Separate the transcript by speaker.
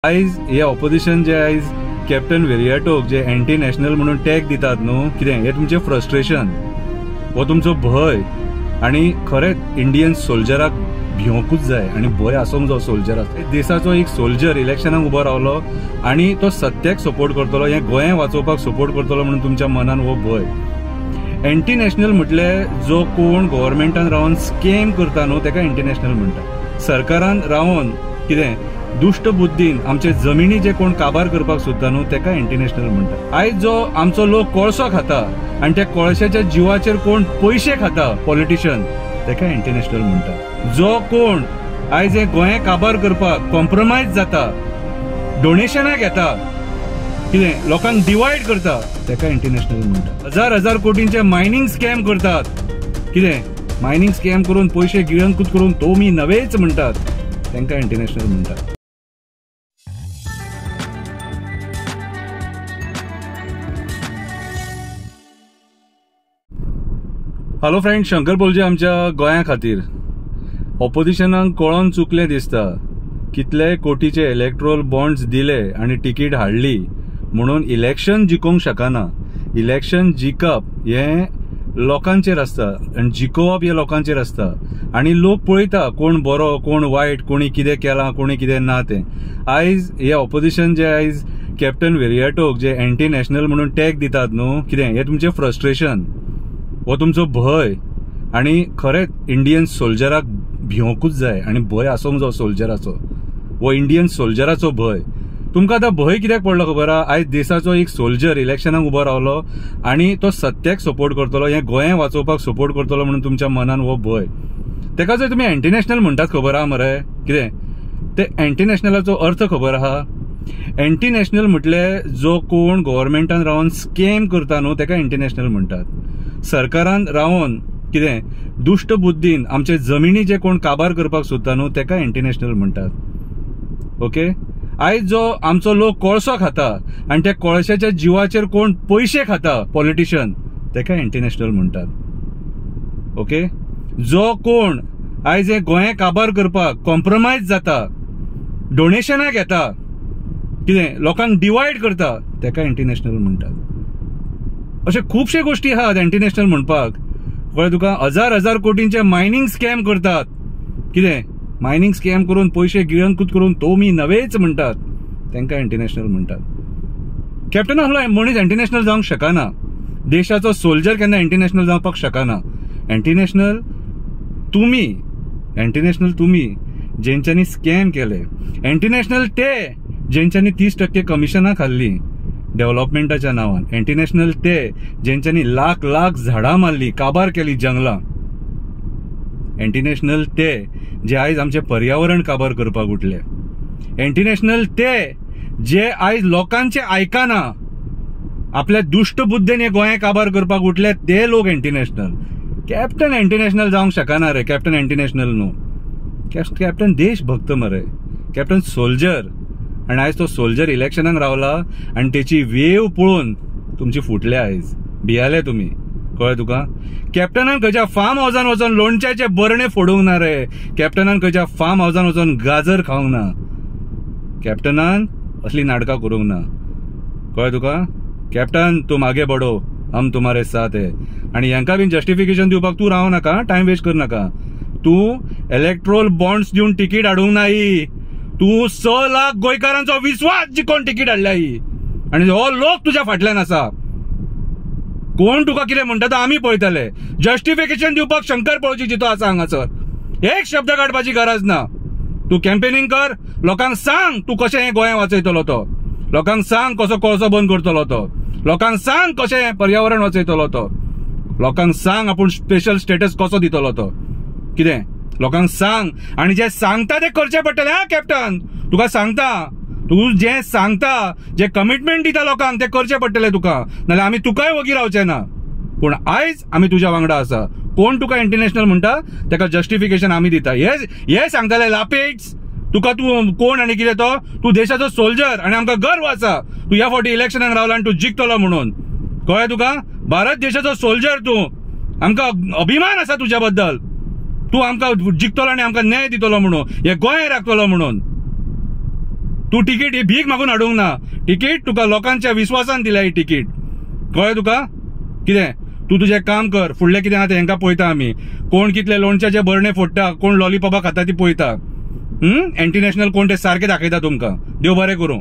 Speaker 1: आयज हे ऑपोजिशन जे आयज कॅप्टन वेरियाटोक जे anti national म्हणून टॅग दितात न्हू, कितें हे तुमचे फ्रस्ट्रेशन, हो तुमचो भय, आणि खरेंच इंडियन सोल्जराक भिवंकूच जाय आणि भय आसूंक जाय सोल्जराक. देशाचो एक सोल्जर इलेक्शनाक उबो रावलो आणि तो सत्याक सपोर्ट करतलो, हे गोंय वाचोवपाक सपोर्ट करतलो म्हणून तुमच्या मनान हो भय. एंटी नॅशनल म्हटले जो कोण गव्हर्मेंटान रावन स्कॅम करता न्हू तेका एंटी नॅशनल म्हणटा. सरकारान रावन कितें दुष्ट बुद्धीन आमचे जमिनी जे कोण काबार करपाक सोदता न्हू तेका एंटी नॅशनल म्हणटा. आयज जो आमचो लोक कोळसो खाता आणि त्या कोळशाच्या जिवाचेर कोण पैसे खाता पॉलिटिशियन तेका एंटी नॅशनल म्हणटा. जो कोण आयज हे गोंय काबार करपाक कॉम्प्रोमाइज जाता, डोनेशनां घेता, कितें लोकांक डिवायड करता तेका एंटी नॅशनल म्हणटा. हजार हजार कोटींचे मायनिंग स्कॅम करतात, कितें मायनिंग स्कॅम करून पैसे गिळंकूत करून तो मी नवेच म्हणटात तेंका एंटी नॅशनल म्हणटात. हॅलो फ्रेंड, शंकर बोलचे आमच्या गोंया खातीर ऑपोजिशनाक कळोन चुकले दिसता. कितले कोटीचे इलेक्ट्रोल बॉन्ड्स दिले आणि तिकीट हाडली म्हणून इलेक्शन जिखोवंक शकना. इलेक्शन जिखप हे लोकांचेर आसता आणि जिखोवप हे लोकांचेर आसता आणि लोक पळयता कोण बरो कोण वायट, कोणी कितें केलां कोणी कितें ना तें. आयज हे ऑपोजिशन जे आयज कॅप्टन वेरियाटोक जे एंटी नॅशनल म्हणून टॅग दितात न्हू, कितें हे तुमचे फ्रस्ट्रेशन, हो तुमचो भय, आणि खरेंच इंडियन सोल्जराक भिवंकूच जाय आणि भय आसूंक जाय सोल्जराचो, हो इंडियन सोल्जराचो भय. तुमकां आतां भय कित्याक पडलो खबर आहा? आयज देशाचो एक सोल्जर इलेक्शनाक उबो रावलो आणि तो सत्याक सपोर्ट करतलो, हे गोंय वाचोवपाक सपोर्ट करतलो म्हणून तुमच्या मनान हो भय. तेका जर तुमी एंटी नॅशनल म्हणटात खबर आहा मरे, कितें ते एंटी नॅशनलाचो अर्थ खबर आहा? एंटी नॅशनल म्हटले जो कोण गव्हर्मेंटान रावन स्कॅम करता न्हू तेका एंटी नॅशनल म्हणटात. सरकारान रावन कितें दुष्ट बुद्धीन आमचे जमिनी जे कोण काबार करपाक सोदता न्हू तेका एंटी नॅशनल म्हणटात. ओके, आयज जो आमचो लोक कोळसो खाता आणि त्या कोळशाच्या जिवाचेर कोण पैसे खाता पॉलिटिशियन तेका एंटी नॅशनल म्हणटात. ओके, जो कोण आयज हे गोंय काबार करपाक कॉम्प्रोमाइज जाता, डोनेशनां घेता, कितें लोकांक डिवायड करता तेका एंटी नॅशनल म्हणटात. अशे खुबशे गोष्टी आहात एंटी नॅशनल म्हणपाक. कळ्ळें तुका? हजार हजार कोटींचे मायनिंग स्कॅम करतात, कितें मायनिंग स्कॅम करून पैसे गिळंकूत करून तो मी नवेच म्हणटात तेंका एंटी नॅशनल म्हणटात. कॅप्टन असलो मनीस एंटी नॅशनल जावंक शकना. देशाचो सोल्जर केन्ना एंटी नॅशनल जावपाक शकना. एंटी नॅशनल तुमी जेंच्यांनी स्कॅम केले. एंटी नॅशनल ते जेंच्यांनी 30% कमिशनां खाल्ली डेव्हलपमेंटाच्या नावान. एंटी नॅशनल ते जेंच्यांनी लाख लाख झाडां मारली, काबार केली जंगलां. एंटी नॅशनल ते जे आयज आमचे पर्यावरण काबार करपाक उठले. एंटी नॅशनल ते जे आयज लोकांचे आयकना, आपल्या दुष्ट बुद्धीन हे गोंय काबार करपाक उठले ते लोक anti national. Captain anti national जावंक शकना रे. कॅप्टन एंटी नॅशनल न्हू, कॅप्टन देशभक्त मरे, कॅप्टन सोल्जर. आणि आयज तो सोल्जर इलेक्शनाक रावला आणि त्याची वेव पळोवन तुमची फुटले, आयज भियाले तुमी. कळ्ळें तुका? कॅप्टनान खंयच्या फार्म हाऊसान वचून लोणच्याचे बरणे फोडूंक ना रे. कॅप्टनान खंयच्या फार्म हाऊसान वचून गाजर खावंक ना. कॅप्टनान असली नाटकां करूंक ना. कळ्ळें तुका? कॅप्टन तू मागे बडो, हम तुम्हारे साथ है. आणि हांकां बीन जस्टिफिकेशन दिवपाक तू रावं नाका, टाइम वेस्ट कर नाका. तू इलेक्ट्रोल बॉन्ड्स दिवन तिकीट हाडूंक नाही. तू 6 लाख गोंयकारांचो विश्वास जिखोवन तिकीट हाडल्या ही, आणि हो लोक तुज्या फाटल्यान आसा. कोण तुका कितें म्हणटा तो आमी पळयतले. जस्टिफिकेशन दिवपाक शंकर पळोवची जितो आसा हांगासर. एक शब्द काडपाची गरज ना. तू कॅम्पेनिंग कर, लोकांक सांग तू कशें हें गोंय वाचयतलो तो. लोकांक सांग कसो कोळसो बंद करतलो तो. लोकांक सांग कशें पर्यावरण वाचयतलो तो. लोकांक सांग आपूण स्पेशल स्टेटस कसो दितलो तो. कितें लोकांक सांग, आणि जे सांगता ते करचे पडटले. हा कॅप्टन, तुका सांगता, तू जे सांगता, जे कमिटमेंट दिता लोकांक ते करचे पडटले तुका, नाल्यार आमी तुकाय वगी रावचे ना. पूण आयज आमी तुज्या वांगडा आसा. कोण तुका इंटरनॅशनल म्हणटा तेका जस्टिफिकेशन आमी दिता. हे सांगताले लापेट्स तुका, तू कोण आणि कितें तो. तू देशाचो सोल्जर आणि आमकां गर्व आसा तू ह्या फावटी इलेक्शनाक रावला आणि तू जिखतलो म्हणून. कळ्ळें तुका? भारत देशाचो सोल्जर तू. आमकां अभिमान आसा तुज्या बद्दल. तू आमकां जिखतलो आणि आमकां न्याय दितलो म्हणून, हे गोंय राखतलो म्हणून. तू तिकीट ही भीक मागून हाडूंक ना. तिकीट तुका लोकांच्या विश्वासान दिल्या ही तिकीट. कळ्ळें तुका? कितें तू तुजें काम कर. फुडलें कितें आहा हेंका पळयता आमी. कोण कितले लोणच्याचे भरणे फोडटा, कोण लॉलीपॉपां खाता ती पळयता. एंटी नॅशनल कोण ते सारखे दाखयता तुमकां. देव बरें करूं.